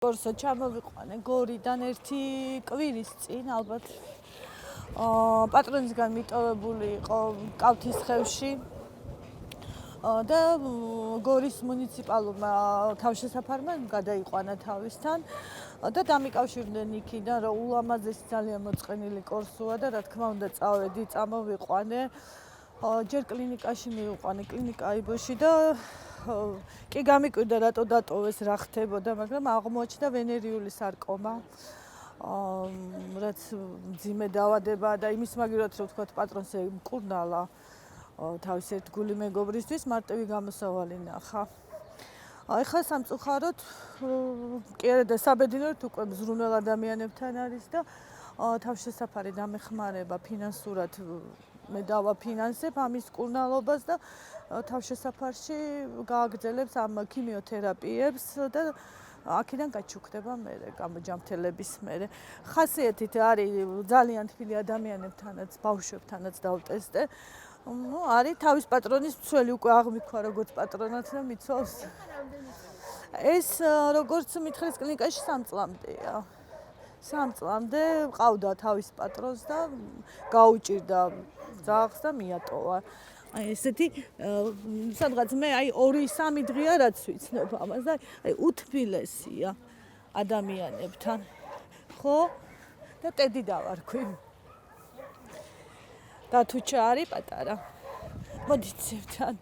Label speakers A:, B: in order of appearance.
A: კურსო ჩამოვიყვანე გორიდან ერთი კვირის წინ ალბათ პატრონისგან მიტოვებული იყო კავთისხევში და გორის მუნიციპალურმა თავშესაფარმა გადაიყვანა თავისთან და დამიკავშირდნენ იქიდან რომ ულამაზესი ძალიან მოწყენილი კურსოა და რა თქმა უნდა წავედი წამოვიყვანე ჯერ კლინიკაში მივიყვანე კლინიკა აიბოში და კი გამიკვირდა რატო დატოვეს რა ხდებოდა მაგრამ აღმოაჩნდა ვენერიული სარკომა რაც მძიმე დაავადებაა და იმის მაგივრად რომ ვთქვათ პატრონს მკურნალა თავის ერთგული მეგობრისთვის მარტივი გამოსავალი ნახა. ეხლა სამწუხაროდ კი არა და საბედნიეროდ უკვე მზრუნვალ ადამიანებთან არის და თავშესაფარი დამეხმარება ფინანსურად მე დავაფინანსებ ამის მკურნალობას და თავშესაფარში გააგრძელებს ამ ქიმიოთერაპიებს და აქედან გაჩუქდება მერე გამოჯამთელების მერე. ხასიათით არის ძალიან თბილი ადამიანებთანაც, ბავშვებთანაც დავტესტე. არის თავის პატრონის მცველი უკვე აღმიქვა როგორც პატრონად და მიცავს. ეს როგორც მითხრეს კლინიკაში 3 წლამდეა. 3 წლამდე ყავდა თავის პატრონს და გაუჭირდა ძაღლს და მიატოვა. აი ესეთი სადღაც მე აი 2-3 დღეა რაც ვიცნობ ამას და აი უთბილესია ადამიანებთან. ხო? და ტედი დავარქვი. და თუ ჩა არის პატარა. მოდით ზევთან.